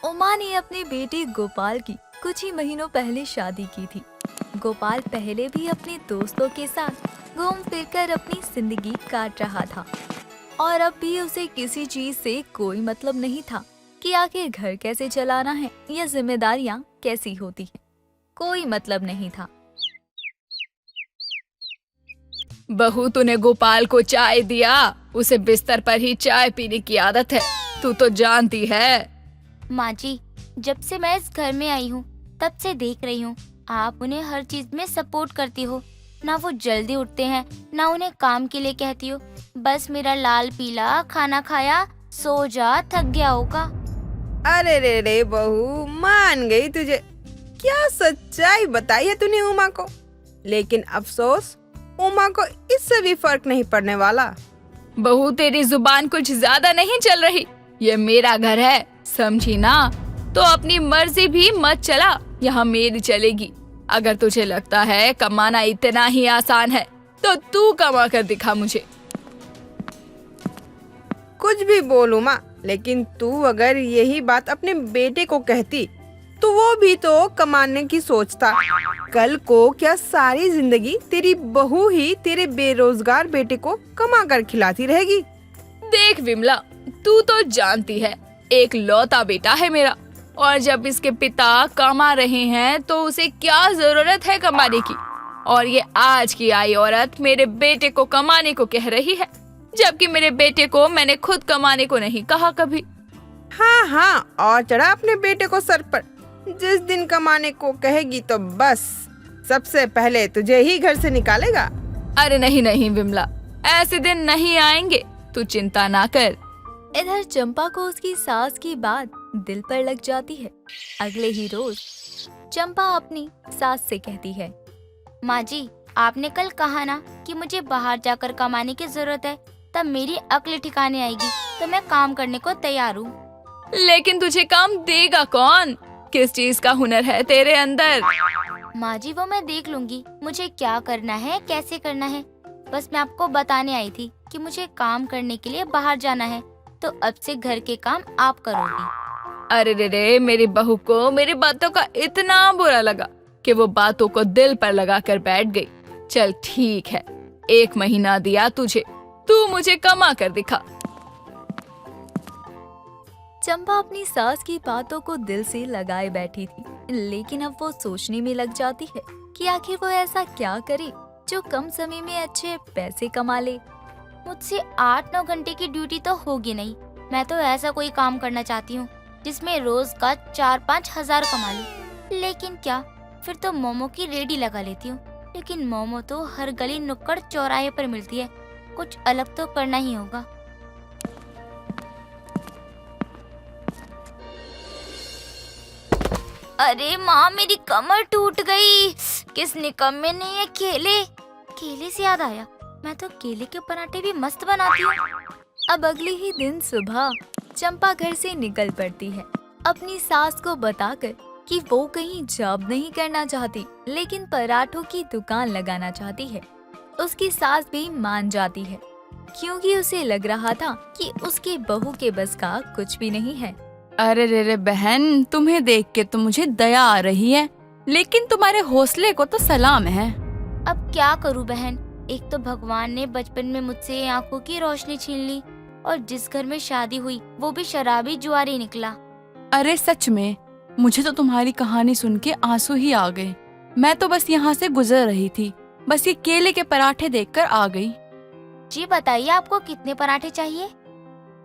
उमा ने अपने बेटे गोपाल की कुछ ही महीनों पहले शादी की थी। गोपाल पहले भी अपने दोस्तों के साथ घूम फिर कर अपनी जिंदगी काट रहा था और अब भी उसे किसी चीज से कोई मतलब नहीं था कि आखिर घर कैसे चलाना है या जिम्मेदारियां कैसी होती हैं। कोई मतलब नहीं था। बहू, तूने गोपाल को चाय दिया? उसे बिस्तर पर ही चाय पीने की आदत है, तू तो जानती है। माँ जी, जब से मैं इस घर में आई हूँ तब से देख रही हूँ आप उन्हें हर चीज में सपोर्ट करती हो। ना वो जल्दी उठते हैं, ना उन्हें काम के लिए कहती हो। बस मेरा लाल पीला खाना खाया, सो जा, थक गया होगा। अरे रे रे बहू, मान गई तुझे। क्या सच्चाई बताई है तूने उमा को। लेकिन अफसोस, उमा को इससे भी फर्क नहीं पड़ने वाला। बहू, तेरी जुबान कुछ ज्यादा नहीं चल रही। ये मेरा घर है, समझी ना? तो अपनी मर्जी भी मत चला, यहाँ मेरी चलेगी। अगर तुझे लगता है कमाना इतना ही आसान है तो तू कमा कर दिखा मुझे। कुछ भी बोल उमा, लेकिन तू अगर यही बात अपने बेटे को कहती तो वो भी तो कमाने की सोचता। कल को क्या सारी जिंदगी तेरी बहू ही तेरे बेरोजगार बेटे को कमा कर खिलाती रहेगी? देख विमला, तू तो जानती है एक लौता बेटा है मेरा, और जब इसके पिता कमा रहे हैं तो उसे क्या जरूरत है कमाने की। और ये आज की आई औरत मेरे बेटे को कमाने को कह रही है, जबकि मेरे बेटे को मैंने खुद कमाने को नहीं कहा कभी। हाँ हाँ, और चढ़ा अपने बेटे को सर पर। जिस दिन कमाने को कहेगी तो बस सबसे पहले तुझे ही घर से निकालेगा। अरे नहीं नहीं विमला, ऐसे दिन नहीं आएंगे, तू चिंता ना कर। इधर चंपा को उसकी सास की बात दिल पर लग जाती है। अगले ही रोज चंपा अपनी सास से कहती है, माँ जी, आपने कल कहा ना कि मुझे बाहर जाकर कमाने की जरूरत है, तब मेरी अक्ल ठिकाने आएगी तो मैं काम करने को तैयार हूँ। लेकिन तुझे काम देगा कौन? किस चीज का हुनर है तेरे अंदर? माँ जी, वो मैं देख लूंगी, मुझे क्या करना है, कैसे करना है। बस मैं आपको बताने आई थी कि मुझे काम करने के लिए बाहर जाना है, तो अब से घर के काम आप करोगी। अरे रे रे, मेरी बहू को मेरी बातों का इतना बुरा लगा कि वो बातों को दिल पर लगा कर बैठ गई। चल ठीक है, 1 महीना दिया तुझे, तू मुझे कमा कर दिखा। चंपा अपनी सास की बातों को दिल से लगाए बैठी थी, लेकिन अब वो सोचने में लग जाती है कि आखिर वो ऐसा क्या करे जो कम समय में अच्छे पैसे कमा ले। मुझसे 8-9 घंटे की ड्यूटी तो होगी नहीं। मैं तो ऐसा कोई काम करना चाहती हूँ जिसमें रोज का 4-5 हजार कमा लूं। लेकिन क्या, फिर तो मोमो की रेडी लगा लेती हूँ। लेकिन मोमो तो हर गली नुक्कड़ चौराहे पर मिलती है, कुछ अलग तो करना ही होगा। अरे माँ, मेरी कमर टूट गई। किस निकम्मे ने ये केले से याद आया, मैं तो केले के पराठे भी मस्त बनाती हूँ। अब अगले ही दिन सुबह चंपा घर से निकल पड़ती है, अपनी सास को बताकर कि वो कहीं जॉब नहीं करना चाहती, लेकिन पराठों की दुकान लगाना चाहती है। उसकी सास भी मान जाती है, क्योंकि उसे लग रहा था कि उसके बहू के बस का कुछ भी नहीं है। अरे रे रे बहन, तुम्हें देख के तो मुझे दया आ रही है, लेकिन तुम्हारे हौसले को तो सलाम है। अब क्या करूँ बहन, एक तो भगवान ने बचपन में मुझसे आंखों की रोशनी छीन ली, और जिस घर में शादी हुई वो भी शराबी जुआरी निकला। अरे सच में, मुझे तो तुम्हारी कहानी सुन के आंसू ही आ गए। मैं तो बस यहाँ से गुजर रही थी, बस ये केले के पराठे देखकर आ गई। जी बताइए, आपको कितने पराठे चाहिए?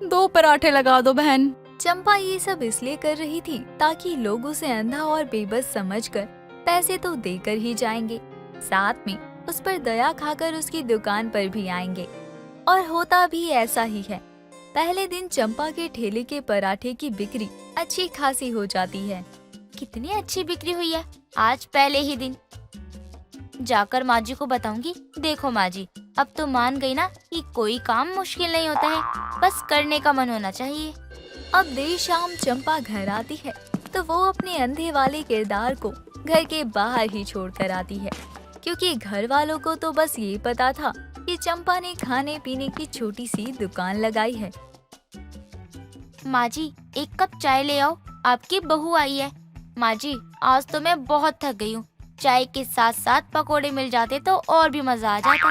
2 पराठे लगा दो बहन। चंपा ये सब इसलिए कर रही थी ताकि लोग उसे अंधा और बेबस समझकर पैसे तो देकर ही जाएंगे, साथ में उस पर दया खाकर उसकी दुकान पर भी आएंगे। और होता भी ऐसा ही है। पहले दिन चंपा के ठेले के पराठे की बिक्री अच्छी खासी हो जाती है। कितनी अच्छी बिक्री हुई है आज पहले ही दिन। जाकर माँ जी को बताऊंगी। देखो माँ जी, अब तो मान गई ना कि कोई काम मुश्किल नहीं होता है, बस करने का मन होना चाहिए। अब देर शाम चंपा घर आती है तो वो अपने अंधे वाले किरदार को घर के बाहर ही छोड़ कर आती है, क्योंकि घर वालों को तो बस ये पता था कि चंपा ने खाने पीने की छोटी सी दुकान लगाई है। माँ जी, 1 कप चाय ले आओ, आपकी बहू आई है। माँ जी, आज तो मैं बहुत थक गई हूँ। चाय के साथ साथ पकोड़े मिल जाते तो और भी मजा आ जाता।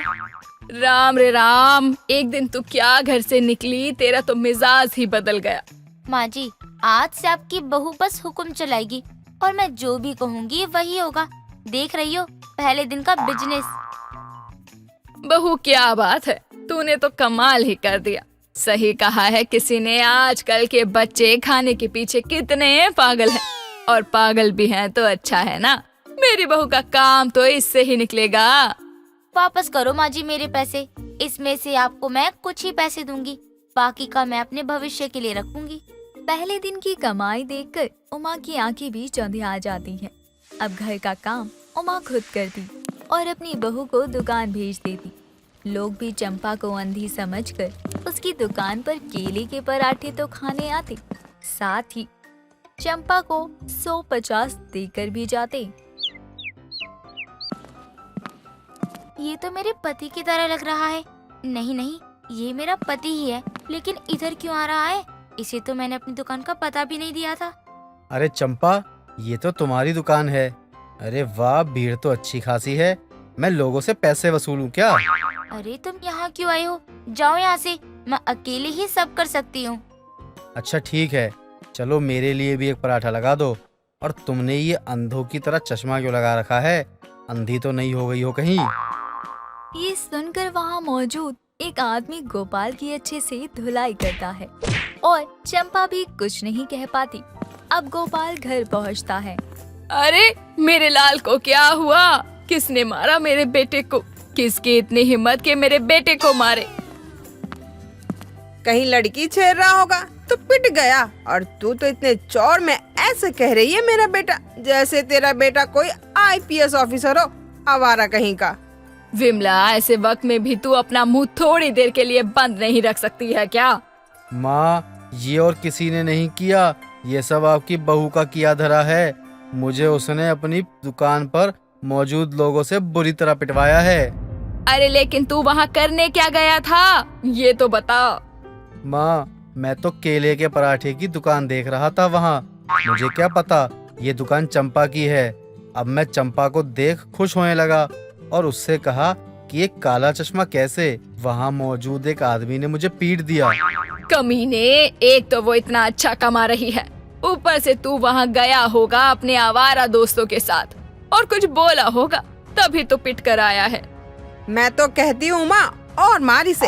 राम रे राम, एक दिन तू क्या घर से निकली, तेरा तो मिजाज ही बदल गया। माँ जी, आज से आपकी बहू बस हुक्म चलाएगी और मैं जो भी कहूँगी वही होगा। देख रही हो, पहले दिन का बिजनेस। बहू क्या बात है, तूने तो कमाल ही कर दिया। सही कहा है किसी ने, आजकल के बच्चे खाने के पीछे कितने पागल हैं। और पागल भी हैं तो अच्छा है ना, मेरी बहू का काम तो इससे ही निकलेगा। वापस करो माँ जी मेरे पैसे। इसमें से आपको मैं कुछ ही पैसे दूंगी, बाकी का मैं अपने भविष्य के लिए रखूंगी। पहले दिन की कमाई देखकर उमा की आंखें भी चौंधिया जाती हैं। अब घर का काम उमा खुद करती और अपनी बहू को दुकान भेज देती। लोग भी चंपा को अंधी समझकर उसकी दुकान पर केले के पराठे तो खाने आते, साथ ही चंपा को 150 देकर भी जाते। ये तो मेरे पति की तरह लग रहा है। नहीं नहीं, ये मेरा पति ही है, लेकिन इधर क्यों आ रहा है? इसे तो मैंने अपनी दुकान का पता भी नहीं दिया था। अरे चंपा, ये तो तुम्हारी दुकान है। अरे वाह, भीड़ तो अच्छी खासी है। मैं लोगों से पैसे वसूलूं क्या? अरे तुम यहाँ क्यों आए हो? जाओ यहाँ से, मैं अकेले ही सब कर सकती हूँ। अच्छा ठीक है, चलो मेरे लिए भी एक पराठा लगा दो। और तुमने ये अंधों की तरह चश्मा क्यों लगा रखा है? अंधी तो नहीं हो गई हो कहीं? ये सुनकर वहाँ मौजूद एक आदमी गोपाल की अच्छे से धुलाई करता है और चंपा भी कुछ नहीं कह पाती। अब गोपाल घर पहुँचता है। अरे मेरे लाल को क्या हुआ? किसने मारा मेरे बेटे को? किसकी इतनी हिम्मत के मेरे बेटे को मारे? कहीं लड़की छेड़ रहा होगा तो पिट गया, और तू तो इतने चौड़ में ऐसे कह रही है मेरा बेटा, जैसे तेरा बेटा कोई आईपीएस ऑफिसर हो, आवारा कहीं का। विमला, ऐसे वक्त में भी तू अपना मुंह थोड़ी देर के लिए बंद नहीं रख सकती है क्या? माँ, ये और किसी ने नहीं किया, ये सब आपकी बहू का किया धरा है। मुझे उसने अपनी दुकान पर मौजूद लोगों से बुरी तरह पिटवाया है। अरे लेकिन तू वहाँ करने क्या गया था, ये तो बता। माँ, मैं तो केले के पराठे की दुकान देख रहा था वहाँ। मुझे क्या पता ये दुकान चंपा की है। अब मैं चंपा को देख खुश होने लगा और उससे कहा कि ये काला चश्मा कैसे? वहाँ मौजूद एक आदमी ने मुझे पीट दिया। कमीने, एक तो वो इतना अच्छा कमा रही है, ऊपर से तू वहाँ गया होगा अपने आवारा दोस्तों के साथ और कुछ बोला होगा, तभी तो पिट कर आया है। मैं तो कहती हूँ माँ, और मार इसे।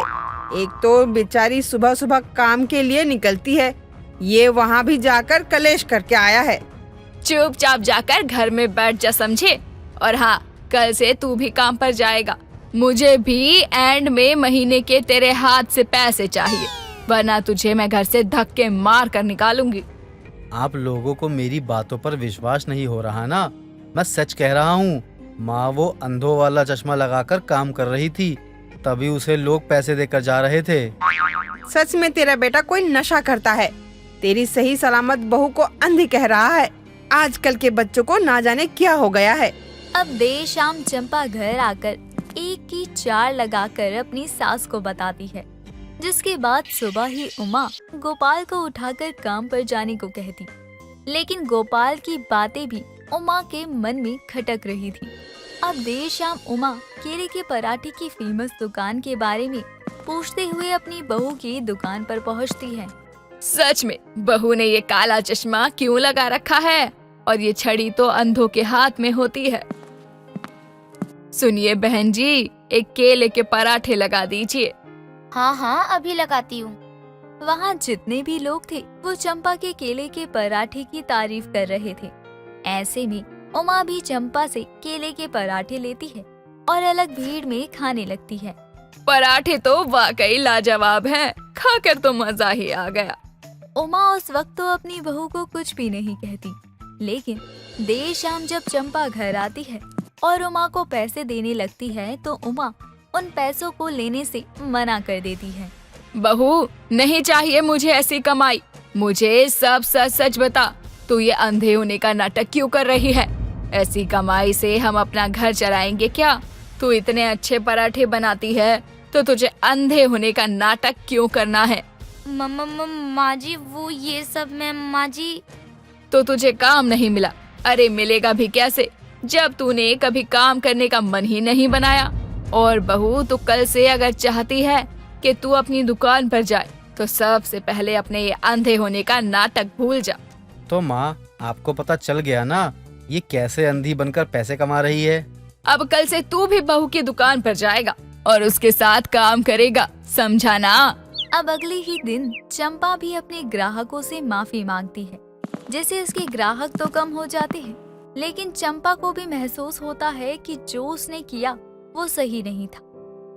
एक तो बेचारी सुबह सुबह काम के लिए निकलती है, ये वहाँ भी जाकर कलेश करके आया है। चुपचाप जाकर घर में बैठ जा, समझे? और हाँ, कल से तू भी काम पर जाएगा। मुझे भी एंड में महीने के तेरे हाथ से पैसे चाहिए, वरना तुझे मैं घर से धक्के मार कर निकालूंगी। आप लोगों को मेरी बातों पर विश्वास नहीं हो रहा ना? मैं सच कह रहा हूँ। माँ वो अंधों वाला चश्मा लगाकर काम कर रही थी, तभी उसे लोग पैसे देकर जा रहे थे। सच में तेरा बेटा कोई नशा करता है। तेरी सही सलामत बहू को अंधी कह रहा है। आजकल के बच्चों को ना जाने क्या हो गया है। अब देर शाम चंपा घर आकर एक की चार लगाकर अपनी सास को बताती है, जिसके बाद सुबह ही उमा गोपाल को उठाकर काम पर जाने को कहती। लेकिन गोपाल की बातें भी उमा के मन में खटक रही थी। अब देर शाम उमा केले के पराठे की फेमस दुकान के बारे में पूछते हुए अपनी बहू की दुकान पर पहुंचती है। सच में बहू ने ये काला चश्मा क्यों लगा रखा है? और ये छड़ी तो अंधों के हाथ में होती है। सुनिए बहन जी, एक केले के पराठे लगा दीजिए। हाँ हाँ, अभी लगाती हूँ। वहाँ जितने भी लोग थे वो चंपा के केले के पराठे की तारीफ कर रहे थे। ऐसे में उमा भी चंपा से केले के पराठे लेती है और अलग भीड़ में खाने लगती है। पराठे तो वाकई लाजवाब हैं, खाकर तो मजा ही आ गया। उमा उस वक्त तो अपनी बहू को कुछ भी नहीं कहती, लेकिन देर शाम जब चंपा घर आती है और उमा को पैसे देने लगती है तो उमा उन पैसों को लेने से मना कर देती है। बहू, नहीं चाहिए मुझे ऐसी कमाई। मुझे सब सच सच बता, तू ये अंधे होने का नाटक क्यों कर रही है? ऐसी कमाई से हम अपना घर चलाएंगे क्या? तू इतने अच्छे पराठे बनाती है तो तुझे अंधे होने का नाटक क्यों करना है? माँ जी, वो ये सब मैं माँ जी। तो तुझे काम नहीं मिला। अरे मिलेगा भी कैसे जब तूने कभी काम करने का मन ही नहीं बनाया। और बहू, तू कल से अगर चाहती है कि तू अपनी दुकान पर जाए तो सबसे पहले अपने ये अंधे होने का नाटक भूल जा। तो माँ, आपको पता चल गया ना ये कैसे अंधी बनकर पैसे कमा रही है। अब कल से तू भी बहू की दुकान पर जाएगा और उसके साथ काम करेगा, समझा ना? अब अगले ही दिन चंपा भी अपने ग्राहकों से माफी मांगती है, जिससे उसके ग्राहक तो कम हो जाते हैं, लेकिन चंपा को भी महसूस होता है कि जो उसने किया वो सही नहीं था।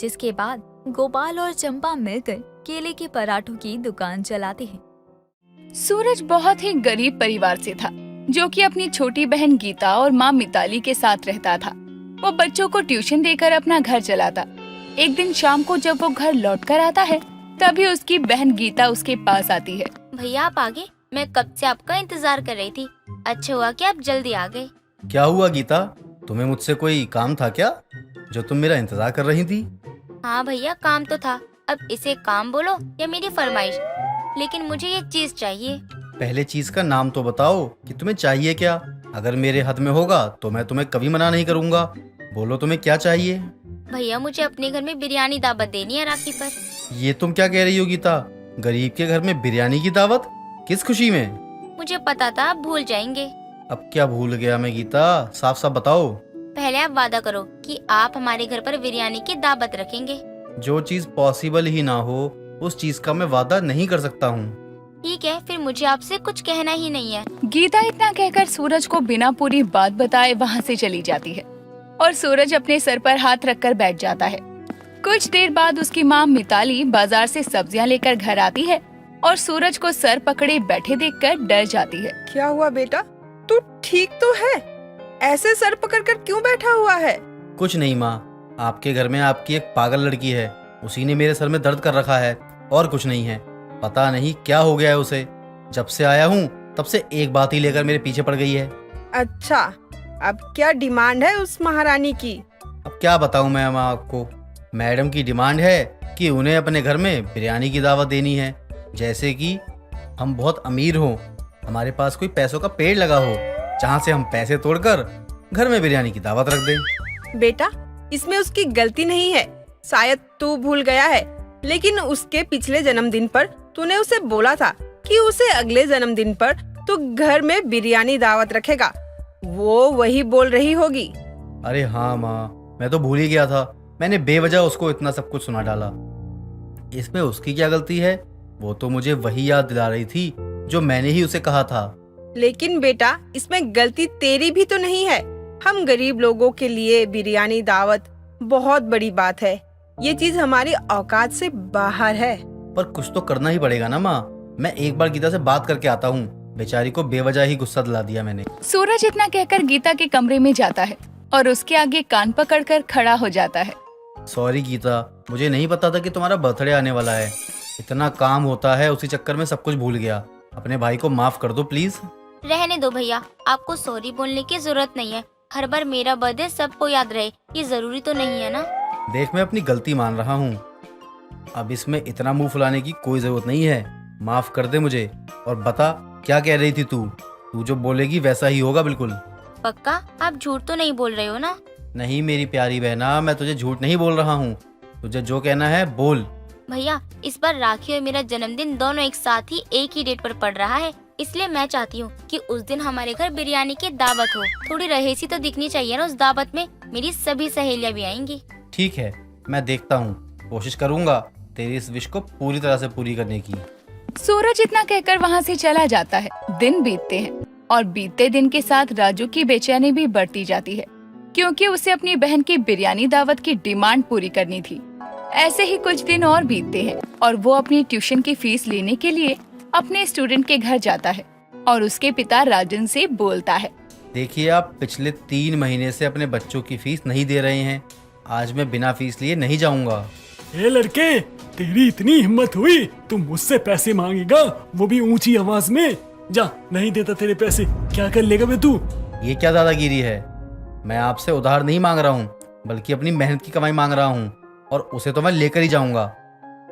जिसके बाद गोपाल और चंपा मिलकर केले के पराठों की दुकान चलाते हैं। सूरज बहुत ही गरीब परिवार से था, जो कि अपनी छोटी बहन गीता और माँ मिताली के साथ रहता था। वो बच्चों को ट्यूशन देकर अपना घर चलाता। एक दिन शाम को जब वो घर लौट कर आता है, तभी उसकी बहन गीता उसके पास आती है। भैया आप आ गए? मैं कब से आपका इंतजार कर रही थी। अच्छा हुआ कि आप जल्दी आ गए। क्या हुआ गीता, तुम्हें मुझसे कोई काम था क्या जो तुम मेरा इंतजार कर रही थी? हाँ भैया, काम तो था। अब इसे काम बोलो या मेरी फरमाइश, लेकिन मुझे ये चीज चाहिए। पहले चीज का नाम तो बताओ कि तुम्हें चाहिए क्या। अगर मेरे हद में होगा तो मैं तुम्हें कभी मना नहीं करूँगा। बोलो तुम्हें क्या चाहिए। भैया मुझे अपने घर में बिरयानी दावत देनी है राखी पर। ये तुम क्या कह रही हो गीता? गरीब के घर में बिरयानी की दावत? किस खुशी में? मुझे पता था आप भूल जाएंगे। अब क्या भूल गया मैं गीता, साफ साफ बताओ। पहले आप वादा करो कि आप हमारे घर पर बिरयानी की दावत रखेंगे। जो चीज पॉसिबल ही ना हो उस चीज का मैं वादा नहीं कर सकता हूँ। ठीक है, फिर मुझे आपसे कुछ कहना ही नहीं है। गीता इतना कहकर सूरज को बिना पूरी बात बताए वहाँ से चली जाती है और सूरज अपने सर पर हाथ रखकर बैठ जाता है। कुछ देर बाद उसकी माँ मिताली बाजार से सब्जियाँ लेकर घर आती है और सूरज को सर पकड़े बैठे देखकर डर जाती है। क्या हुआ बेटा, तू ठीक तो है? ऐसे सर पकड़कर क्यों बैठा हुआ है? कुछ नहीं माँ, आपके घर में आपकी एक पागल लड़की है, उसी ने मेरे सर में दर्द कर रखा है और कुछ नहीं है। पता नहीं क्या हो गया है उसे। जब से आया हूँ तब से एक बात ही लेकर मेरे पीछे पड़ गई है। अच्छा, अब क्या डिमांड है उस महारानी की? अब क्या बताऊँ मैं माँ आपको। मैडम की डिमांड है कि उन्हें अपने घर में बिरयानी की दावत देनी है, जैसे कि हम बहुत अमीर हों, हमारे पास कोई पैसों का पेड़ लगा हो जहाँ से हम पैसे तोड़कर घर में बिरयानी की दावत रख दें। बेटा, इसमें उसकी गलती नहीं है। शायद तू भूल गया है, लेकिन उसके पिछले जन्मदिन पर तूने उसे बोला था कि उसे अगले जन्मदिन पर तू घर में बिरयानी दावत रखेगा। वो वही बोल रही होगी। अरे हाँ माँ, मैं तो भूल ही गया था। मैंने बेवजह उसको इतना सब कुछ सुना डाला। इसमें उसकी क्या गलती है? वो तो मुझे वही याद दिला रही थी जो मैंने ही उसे कहा था। लेकिन बेटा, इसमें गलती तेरी भी तो नहीं है। हम गरीब लोगों के लिए बिरयानी दावत बहुत बड़ी बात है। ये चीज हमारी औकात से बाहर है। पर कुछ तो करना ही पड़ेगा ना माँ। मैं एक बार गीता से बात करके आता हूँ। बेचारी को बेवजह ही गुस्सा दिला दिया मैंने। सूरज इतना कहकर गीता के कमरे में जाता है और उसके आगे कान पकड़कर खड़ा हो जाता है। सॉरी गीता, मुझे नहीं पता था कि तुम्हारा बर्थडे आने वाला है। इतना काम होता है, उसी चक्कर में सब कुछ भूल गया। अपने भाई को माफ कर दो प्लीज। रहने दो भैया, आपको सॉरी बोलने की जरूरत नहीं है। हर बार मेरा बर्थडे सबको याद रहे, ये जरूरी तो नहीं है ना। देख, मैं अपनी गलती मान रहा हूँ। अब इसमें इतना मुंह फुलाने की कोई जरूरत नहीं है। माफ कर दे मुझे। और बता, क्या कह रही थी तू? तू जो बोलेगी वैसा ही होगा बिल्कुल। पक्का? आप झूठ तो नहीं बोल रहे हो ना? नहीं मेरी प्यारी बहना, मैं तुझे झूठ नहीं बोल रहा हूँ। तुझे जो कहना है बोल। भैया, इस बार राखी और मेरा जन्मदिन दोनों एक साथ ही एक ही डेट पर पड़ रहा है, इसलिए मैं चाहती हूँ कि उस दिन हमारे घर बिरयानी की दावत हो। थोड़ी रहीसी तो दिखनी चाहिए ना उस दावत में। मेरी सभी सहेलियाँ भी आएंगी। ठीक है, मैं देखता हूँ, कोशिश करूंगा तेरी इस विश को पूरी तरह से पूरी करने की। सूरज इतना कहकर वहाँ से चला जाता है। दिन बीतते हैं और बीतते दिन के साथ राजू की बेचैनी भी बढ़ती जाती है, क्योंकि उसे अपनी बहन की बिरयानी दावत की डिमांड पूरी करनी थी। ऐसे ही कुछ दिन और बीतते हैं और वो अपनी ट्यूशन की फीस लेने के लिए अपने स्टूडेंट के घर जाता है और उसके पिता राजन से बोलता है, देखिए, आप पिछले 3 महीने से अपने बच्चों की फीस नहीं दे रहे हैं। आज मैं बिना फीस लिए नहीं जाऊंगा। ए लड़के, तेरी इतनी हिम्मत हुई, तुम मुझसे पैसे मांगेगा, वो भी ऊंची आवाज में? जा, नहीं देता तेरे पैसे, क्या कर लेगा बे तू? ये क्या दादागिरी है? मैं आपसे उधार नहीं मांग रहा हूँ, बल्कि अपनी मेहनत की कमाई मांग रहा हूँ, और उसे तो मैं लेकर ही जाऊंगा।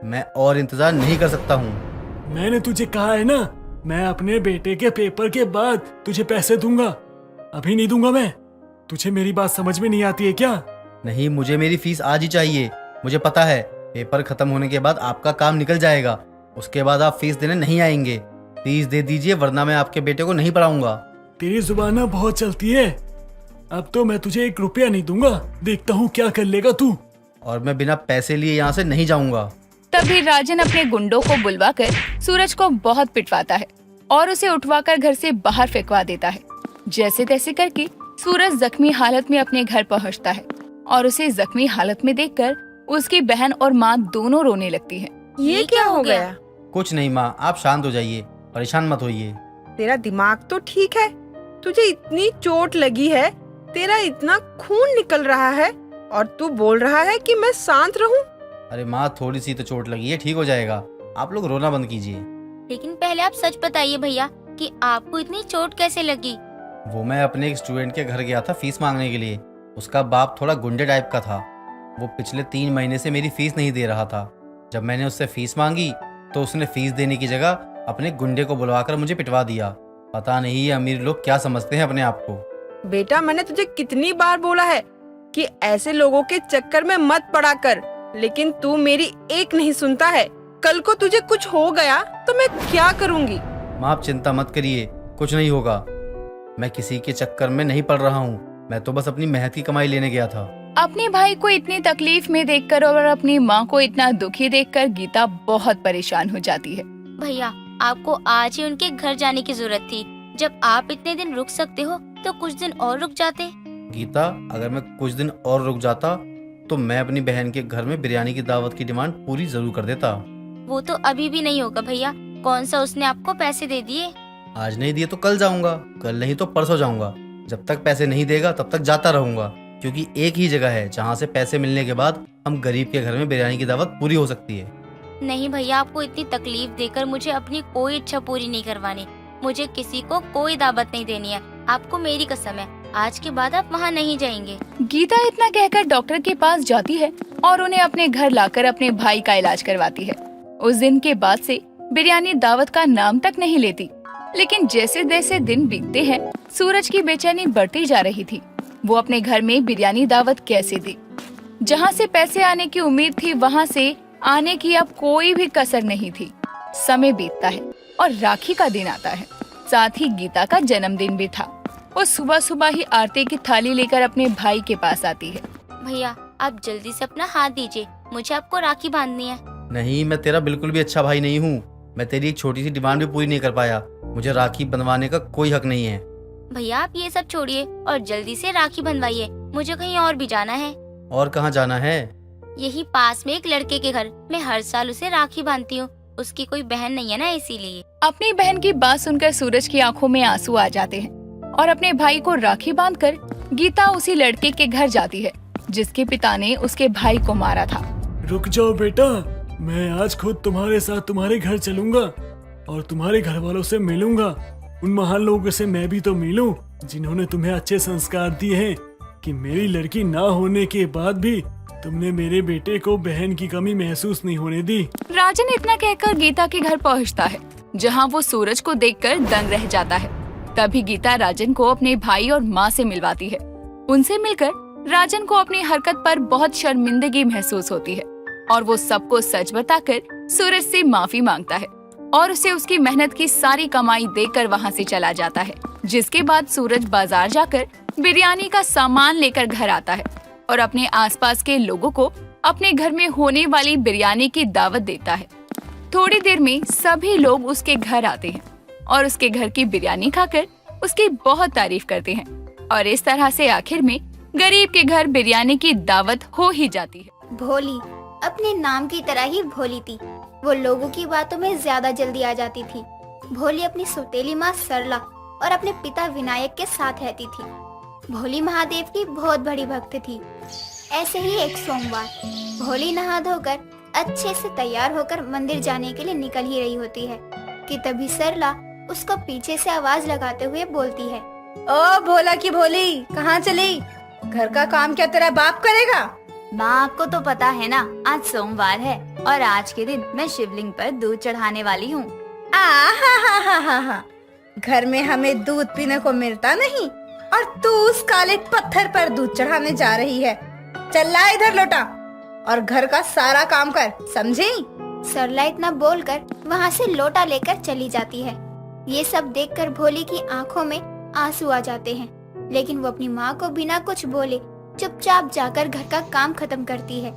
मैं और इंतजार नहीं कर सकता हूँ। मैंने तुझे कहा है ना, मैं अपने बेटे के पेपर के बाद तुझे पैसे दूंगा, अभी नहीं दूंगा मैं। तुझे मेरी बात समझ में नहीं आती है क्या? नहीं, मुझे मेरी फीस आज ही चाहिए। मुझे पता है पेपर खत्म होने के बाद आपका काम निकल जाएगा, उसके बाद आप फीस देने नहीं आएंगे। फीस दे दीजिए वरना मैं आपके बेटे को नहीं पढ़ाऊंगा। तेरी जुबान ना बहुत चलती है। अब तो मैं तुझे 1 रुपया नहीं दूंगा, देखता हूँ क्या कर लेगा तू। और मैं बिना पैसे लिए यहाँ से नहीं जाऊंगा। तभी राजन अपने गुंडों को बुलवाकर सूरज को बहुत पिटवाता है और उसे उठवाकर घर से बाहर फेंकवा देता है। जैसे तैसे करके सूरज जख्मी हालत में अपने घर पहुंचता है और उसे जख्मी हालत में देखकर उसकी बहन और माँ दोनों रोने लगती हैं। ये क्या हो गया? कुछ नहीं माँ, आप शांत हो जाइए, परेशान मत होइए। तेरा दिमाग तो ठीक है, तुझे इतनी चोट लगी है, तेरा इतना खून निकल रहा है और तू बोल रहा है कि मैं शांत रहूं? अरे माँ, थोड़ी सी तो चोट लगी है, ठीक हो जाएगा। आप लोग रोना बंद कीजिए। लेकिन पहले आप सच बताइए भैया कि आपको इतनी चोट कैसे लगी? वो मैं अपने एक स्टूडेंट के घर गया था फीस मांगने के लिए। उसका बाप थोड़ा गुंडे टाइप का था। वो पिछले 3 महीने से मेरी फीस नहीं दे रहा था। जब मैंने उससे फीस मांगी तो उसने फीस देने की जगह अपने गुंडे को बुलवाकर मुझे पिटवा दिया। पता नहीं ये अमीर लोग क्या समझते हैं अपने आप को। बेटा, मैंने तुझे कितनी बार बोला है कि ऐसे लोगों के चक्कर में मत पड़ा कर, लेकिन तू मेरी एक नहीं सुनता है। कल को तुझे कुछ हो गया तो मैं क्या करूंगी? माँ, आप चिंता मत करिए, कुछ नहीं होगा। मैं किसी के चक्कर में नहीं पड़ रहा हूँ, मैं तो बस अपनी मेहनत की कमाई लेने गया था। अपने भाई को इतनी तकलीफ में देखकर और अपनी माँ को इतना दुखी देखकर गीता बहुत परेशान हो जाती है। भैया, आपको आज ही उनके घर जाने की जरूरत थी। जब आप इतने दिन रुक सकते हो तो कुछ दिन और रुक जाते। गीता, अगर मैं कुछ दिन और रुक जाता तो मैं अपनी बहन के घर में बिरयानी की दावत की डिमांड पूरी जरूर कर देता। वो तो अभी भी नहीं होगा भैया। कौन सा उसने आपको पैसे दे दिए? आज नहीं दिए तो कल जाऊंगा, कल नहीं तो परसों जाऊंगा। जब तक पैसे नहीं देगा तब तक जाता रहूंगा, क्योंकि एक ही जगह है जहाँ से पैसे मिलने के बाद हम गरीब के घर में बिरयानी की दावत पूरी हो सकती है। नहीं भैया, आपको इतनी तकलीफ देकर मुझे अपनी कोई इच्छा पूरी नहीं करवानी। मुझे किसी को कोई दावत नहीं देनी है। आपको मेरी कसम है, आज के बाद आप वहाँ नहीं जाएंगे। गीता इतना कहकर डॉक्टर के पास जाती है और उन्हें अपने घर लाकर अपने भाई का इलाज करवाती है। उस दिन के बाद से बिरयानी दावत का नाम तक नहीं लेती। लेकिन जैसे जैसे दिन बीतते हैं, सूरज की बेचैनी बढ़ती जा रही थी। वो अपने घर में बिरयानी दावत कैसे दे? जहाँ से पैसे आने की उम्मीद थी वहाँ से आने की अब कोई भी कसर नहीं थी। समय बीतता है और राखी का दिन आता है। साथ ही गीता का जन्मदिन भी था। वो सुबह सुबह ही आरती की थाली लेकर अपने भाई के पास आती है। भैया, आप जल्दी से अपना हाथ दीजिए, मुझे आपको राखी बांधनी है। नहीं, मैं तेरा बिल्कुल भी अच्छा भाई नहीं हूँ। मैं तेरी एक छोटी सी डिमांड भी पूरी नहीं कर पाया। मुझे राखी बंधवाने का कोई हक नहीं है। भैया, आप ये सब छोड़िए और जल्दी से राखी बंधवाइए। मुझे कहीं और भी जाना है। और कहाँ जाना है? यही पास में एक लड़के के घर। मैं हर साल उसे राखी बांधती हूँ। उसकी कोई बहन नहीं है ना, इसीलिए। अपनी बहन की बात सुनकर सूरज की आंखों में आंसू आ जाते हैं और अपने भाई को राखी बांधकर गीता उसी लड़के के घर जाती है जिसके पिता ने उसके भाई को मारा था। रुक जाओ बेटा, मैं आज खुद तुम्हारे साथ तुम्हारे घर चलूंगा और तुम्हारे घर वालों से मिलूंगा। उन महान लोगों से मैं भी तो मिलूं जिन्होंने तुम्हें अच्छे संस्कार दिए हैं कि मेरी लड़की ना होने के बाद भी तुमने मेरे बेटे को बहन की कमी महसूस नहीं होने दी। राजन इतना कहकर गीता के घर पहुंचता है, जहां वो सूरज को देखकर दंग रह जाता है। तभी गीता राजन को अपने भाई और माँ से मिलवाती है। उनसे मिलकर राजन को अपनी हरकत पर बहुत शर्मिंदगी महसूस होती है और वो सबको सच बताकर सूरज से माफी मांगता है और उसे उसकी मेहनत की सारी कमाई देकर वहाँ से चला जाता है। जिसके बाद सूरज बाजार जाकर बिरयानी का सामान लेकर घर आता है और अपने आसपास के लोगों को अपने घर में होने वाली बिरयानी की दावत देता है। थोड़ी देर में सभी लोग उसके घर आते हैं और उसके घर की बिरयानी खाकर उसकी बहुत तारीफ करते हैं और इस तरह से आखिर में गरीब के घर बिरयानी की दावत हो ही जाती है। भोली अपने नाम की तरह ही भोली थी। वो लोगों की बातों में ज्यादा जल्दी आ जाती थी। भोली अपनी सौतेली माँ सरला और अपने पिता विनायक के साथ रहती थी। भोली महादेव की बहुत बड़ी भक्त थी। ऐसे ही एक सोमवार भोली नहा धोकर अच्छे से तैयार होकर मंदिर जाने के लिए निकल ही रही होती है कि तभी सरला उसको पीछे से आवाज लगाते हुए बोलती है, ओ भोला की भोली, कहाँ चली? घर का काम क्या तेरा बाप करेगा? माँ, आपको तो पता है ना, आज सोमवार है और आज के दिन मैं शिवलिंग पर दूध चढ़ाने वाली हूँ। हा, घर में हमें दूध पीने को मिलता नहीं और तू उस काले पत्थर पर दूध चढ़ाने जा रही है। चल ला इधर लोटा और घर का सारा काम कर, समझी? सरला इतना बोलकर वहाँ से लोटा लेकर चली जाती है। ये सब देखकर भोली की आंखों में आंसू आ जाते हैं, लेकिन वो अपनी माँ को बिना कुछ बोले चुपचाप जाकर घर का काम खत्म करती है।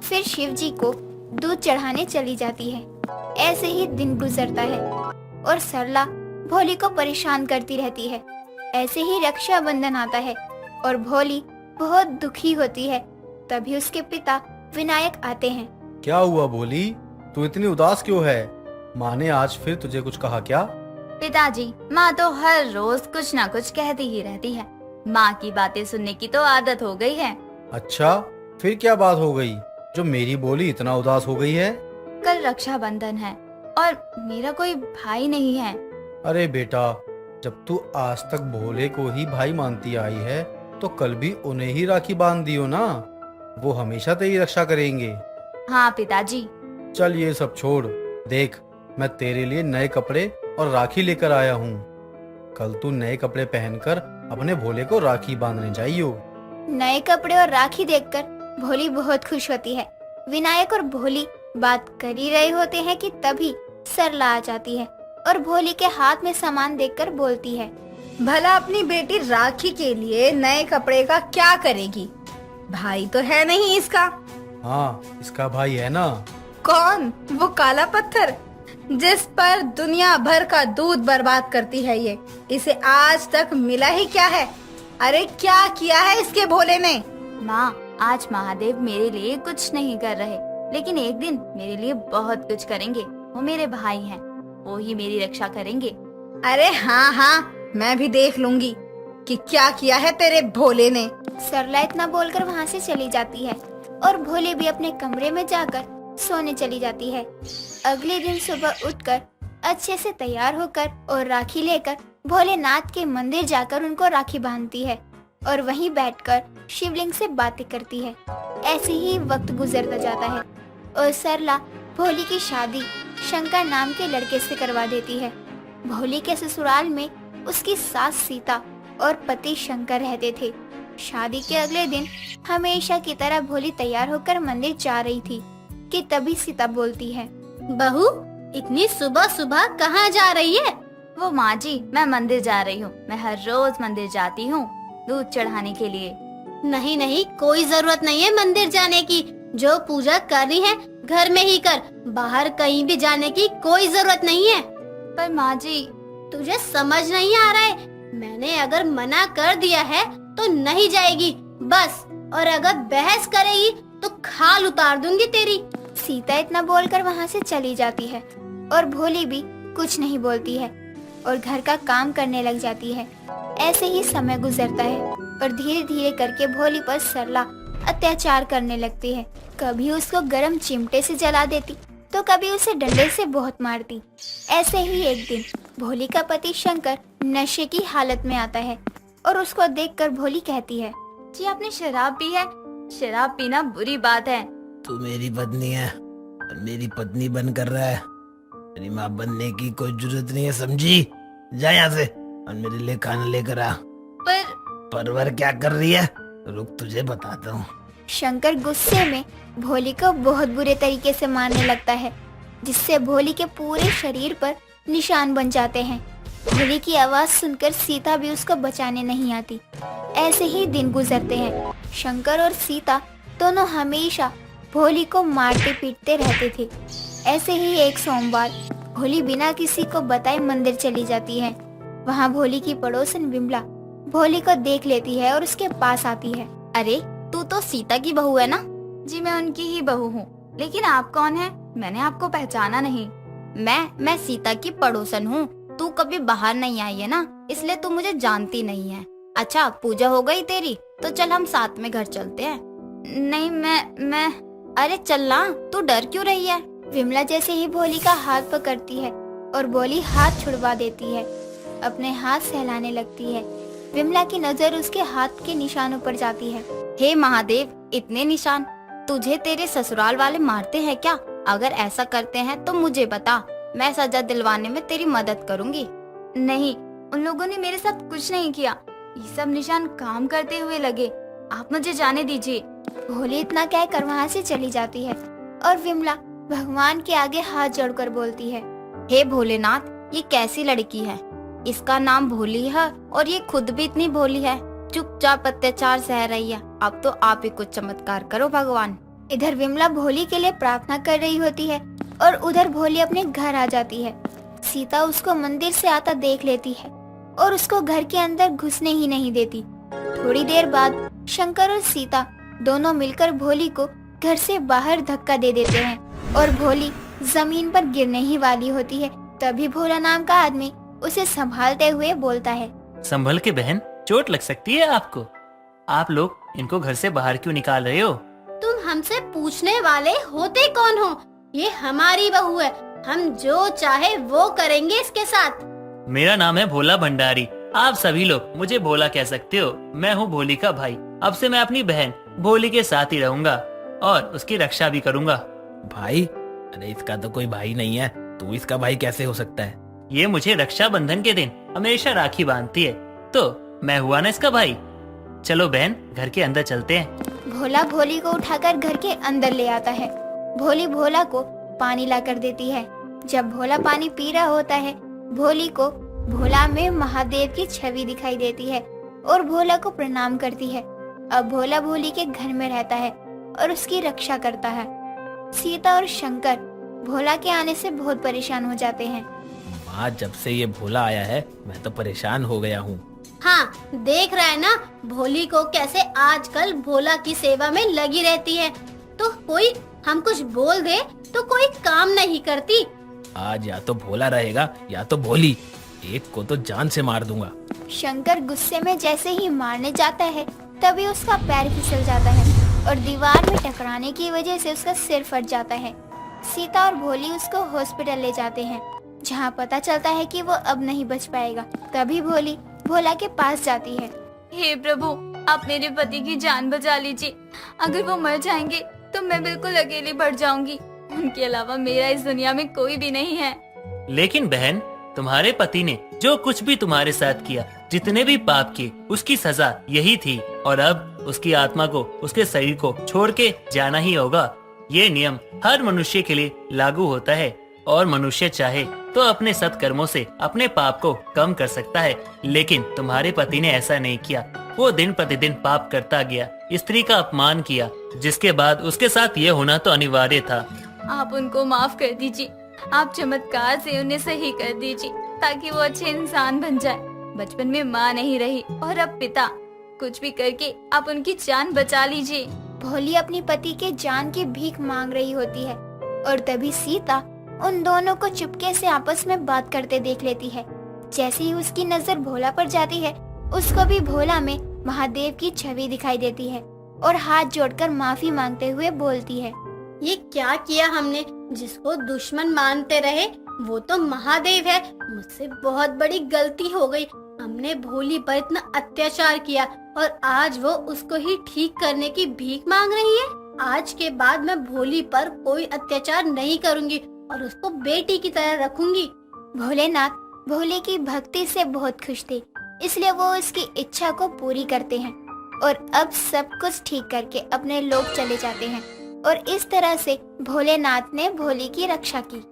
फिर शिव जी को दूध चढ़ाने चली जाती है। ऐसे ही दिन गुजरता है और सरला भोली को परेशान करती रहती है। ऐसे ही रक्षाबंधन आता है और भोली बहुत दुखी होती है। तभी उसके पिता विनायक आते हैं। क्या हुआ भोली, तू इतनी उदास क्यों है? माँ ने आज फिर तुझे कुछ कहा क्या? पिताजी, माँ तो हर रोज कुछ ना कुछ कहती ही रहती है। माँ की बातें सुनने की तो आदत हो गई है। अच्छा, फिर क्या बात हो गई जो मेरी बोली इतना उदास हो गई है? कल रक्षाबंधन है और मेरा कोई भाई नहीं है। अरे बेटा, जब तू आज तक भोले को ही भाई मानती आई है तो कल भी उन्हें ही राखी बांध दियो ना, वो हमेशा तेरी रक्षा करेंगे। हाँ पिताजी। चल ये सब छोड़, देख मैं तेरे लिए नए कपड़े और राखी लेकर आया हूँ। कल तू नए कपड़े पहनकर अपने भोले को राखी बांधने जाइयो। नए कपड़े और राखी देखकर भोली बहुत खुश होती है। विनायक और भोली बात कर ही रहे होते हैं कि तभी सरला आ जाती है और भोली के हाथ में सामान देखकर बोलती है, भला अपनी बेटी राखी के लिए नए कपड़े का क्या करेगी? भाई तो है नहीं इसका। हाँ, इसका भाई है ना। कौन? वो काला पत्थर जिस पर दुनिया भर का दूध बर्बाद करती है ये। इसे आज तक मिला ही क्या है? अरे क्या किया है इसके भोले ने? माँ, आज महादेव मेरे लिए कुछ नहीं कर रहे, लेकिन एक दिन मेरे लिए बहुत कुछ करेंगे। वो मेरे भाई हैं, वो ही मेरी रक्षा करेंगे। अरे हाँ हाँ, मैं भी देख लूंगी कि क्या किया है तेरे भोले ने। सरला इतना बोलकर वहाँ से चली जाती है और भोले भी अपने कमरे में जाकर सोने चली जाती है। अगले दिन सुबह उठकर अच्छे से तैयार होकर और राखी लेकर भोलेनाथ के मंदिर जाकर उनको राखी बांधती है और वहीं बैठकर शिवलिंग से बातें करती है। ऐसे ही वक्त गुजरता जाता है और सरला भोली की शादी शंकर नाम के लड़के से करवा देती है। भोली के ससुराल में उसकी सास सीता और पति शंकर रहते थे। शादी के अगले दिन हमेशा की तरह भोली तैयार होकर मंदिर जा रही थी कि तभी सीता बोलती है, बहू, इतनी सुबह सुबह कहाँ जा रही है? वो माँ जी, मैं मंदिर जा रही हूँ। मैं हर रोज मंदिर जाती हूँ दूध चढ़ाने के लिए। नहीं नहीं, कोई जरूरत नहीं है मंदिर जाने की। जो पूजा करनी है घर में ही कर, बाहर कहीं भी जाने की कोई जरूरत नहीं है। पर माँ जी, तुझे समझ नहीं आ रहा है? मैंने अगर मना कर दिया है तो नहीं जाएगी बस, और अगर बहस करेगी तो खाल उतार दूंगी तेरी। सीता इतना बोलकर वहाँ से चली जाती है और भोली भी कुछ नहीं बोलती है और घर का काम करने लग जाती है। ऐसे ही समय गुजरता है और धीरे धीरे करके भोली पर सरला अत्याचार करने लगती है। कभी उसको गरम चिमटे से जला देती तो कभी उसे डंडे से बहुत मारती। ऐसे ही एक दिन भोली का पति शंकर नशे की हालत में आता है और उसको देखकर भोली कहती है, जी आपने शराब पी है? शराब पीना बुरी बात है। तू मेरी पत्नी है और मेरी पत्नी बनकर रहा है। मेरी माँ बनने की कोई जरूरत नहीं है, समझी? जा यहाँ से और मेरे लिए खाना लेकर आ। परवर क्या कर रही है? रुक, तुझे बताता हूँ। शंकर गुस्से में भोली को बहुत बुरे तरीके से मारने लगता है, जिससे भोली के पूरे शरीर पर निशान बन जाते हैं। भोली की आवाज सुनकर सीता भी उसको बचाने नहीं आती। ऐसे ही दिन गुजरते हैं। शंकर और सीता दोनों हमेशा भोली को मारते पीटते रहते थे। ऐसे ही एक सोमवार भोली बिना किसी को बताए मंदिर चली जाती है। वहाँ भोली की पड़ोसन विमला भोली को देख लेती है और उसके पास आती है। अरे, तू तो सीता की बहू है ना? जी मैं उनकी ही बहू हूँ, लेकिन आप कौन है? मैंने आपको पहचाना नहीं। मैं सीता की पड़ोसन हूँ। तू कभी बाहर नहीं आई है ना, इसलिए तू मुझे जानती नहीं है। अच्छा, पूजा हो गई तेरी? तो चल हम साथ में घर चलते हैं। नहीं, मैं अरे चल ना, तू डर क्यों रही है? विमला जैसे ही भोली का हाथ पकड़ती है और भोली हाथ छुड़वा देती है, अपने हाथ सहलाने लगती है। विमला की नजर उसके हाथ के निशानों पर जाती है। हे महादेव, इतने निशान? तुझे तेरे ससुराल वाले मारते हैं क्या? अगर ऐसा करते हैं तो मुझे बता, मैं सजा दिलवाने में तेरी मदद करूंगी। नहीं, उन लोगों ने मेरे साथ कुछ नहीं किया। ये सब निशान काम करते हुए लगे। आप मुझे जाने दीजिए। भोली इतना कहकर वहाँ से चली जाती है और विमला भगवान के आगे हाथ जोड़कर बोलती है, हे भोलेनाथ, ये कैसी लड़की है? इसका नाम भोली है और ये खुद भी इतनी भोली है। चुपचाप अत्याचार सह रही है। अब तो आप ही कुछ चमत्कार करो भगवान। इधर विमला भोली के लिए प्रार्थना कर रही होती है और उधर भोली अपने घर आ जाती है। सीता उसको मंदिर से आता देख लेती है और उसको घर के अंदर घुसने ही नहीं देती। थोड़ी देर बाद शंकर और सीता दोनों मिलकर भोली को घर से बाहर धक्का दे देते हैं और भोली जमीन पर गिरने ही वाली होती है। तभी भोला नाम का आदमी उसे संभालते हुए बोलता है, संभल के बहन, चोट लग सकती है आपको। आप लोग इनको घर से बाहर क्यों निकाल रहे हो? तुम हमसे पूछने वाले होते कौन हो? ये हमारी बहू है, हम जो चाहे वो करेंगे इसके साथ। मेरा नाम है भोला भंडारी। आप सभी लोग मुझे भोला कह सकते हो। मैं हूँ भोली का भाई। अब से मैं अपनी बहन भोली के साथ ही रहूंगा और उसकी रक्षा भी करूंगा। भाई? अरे इसका तो कोई भाई नहीं है, तू इसका भाई कैसे हो सकता है? ये मुझे रक्षाबंधन के दिन हमेशा राखी बांधती है, तो मैं हुआ ना इसका भाई। चलो बहन, घर के अंदर चलते हैं। भोला भोली को उठाकर घर के अंदर ले आता है। भोली भोला को पानी ला कर देती है। जब भोला पानी पी रहा होता है, भोली को भोला में महादेव की छवि दिखाई देती है और भोला को प्रणाम करती है। अब भोला भोली के घर में रहता है और उसकी रक्षा करता है। सीता और शंकर भोला के आने से बहुत परेशान हो जाते हैं। माँ, जब से ये भोला आया है मैं तो परेशान हो गया हूँ। हाँ, देख रहा है ना भोली को कैसे आजकल भोला की सेवा में लगी रहती है। तो कोई हम कुछ बोल दे तो कोई काम नहीं करती। आज या तो भोला रहेगा या तो भोली, एक को तो जान से मार दूंगा। शंकर गुस्से में जैसे ही मारने जाता है तभी उसका पैर फिसल जाता है और दीवार में टकराने की वजह से उसका सिर फट जाता है। सीता और भोली उसको हॉस्पिटल ले जाते हैं, जहाँ पता चलता है कि वो अब नहीं बच पाएगा। तभी भोली भोला के पास जाती है। हे प्रभु, आप मेरे पति की जान बचा लीजिए। अगर वो मर जाएंगे तो मैं बिल्कुल अकेली पड़ जाऊंगी। उनके अलावा मेरा इस दुनिया में कोई भी नहीं है। लेकिन बहन, तुम्हारे पति ने जो कुछ भी तुम्हारे साथ किया, जितने भी पाप किए, उसकी सजा यही थी और अब उसकी आत्मा को उसके शरीर को छोड़ के जाना ही होगा। ये नियम हर मनुष्य के लिए लागू होता है और मनुष्य चाहे तो अपने सत्कर्मों से अपने पाप को कम कर सकता है। लेकिन तुम्हारे पति ने ऐसा नहीं किया। वो दिन प्रतिदिन पाप करता गया, स्त्री का अपमान किया, जिसके बाद उसके साथ ये होना तो अनिवार्य था। आप उनको माफ कर दीजिए। आप चमत्कार से उन्हें सही कर दीजिए ताकि वो अच्छे इंसान बन जाए। बचपन में माँ नहीं रही और अब पिता। कुछ भी करके आप उनकी जान बचा लीजिए। भोली अपनी पति के जान की भीख मांग रही होती है और तभी सीता उन दोनों को चुपके से आपस में बात करते देख लेती है। जैसे ही उसकी नजर भोला पर जाती है, उसको भी भोला में महादेव की छवि दिखाई देती है और हाथ जोड़कर माफी मांगते हुए बोलती है, ये क्या किया हमने? जिसको दुश्मन मानते रहे वो तो महादेव है। मुझसे बहुत बड़ी गलती हो गई। हमने भोली पर इतना अत्याचार किया और आज वो उसको ही ठीक करने की भीख मांग रही है। आज के बाद मैं भोली पर कोई अत्याचार नहीं करूंगी और उसको बेटी की तरह रखूंगी। भोलेनाथ भोले की भक्ति से बहुत खुश थे, इसलिए वो उसकी इच्छा को पूरी करते हैं और अब सब कुछ ठीक करके अपने लोग चले जाते हैं और इस तरह से भोलेनाथ ने भोली की रक्षा की।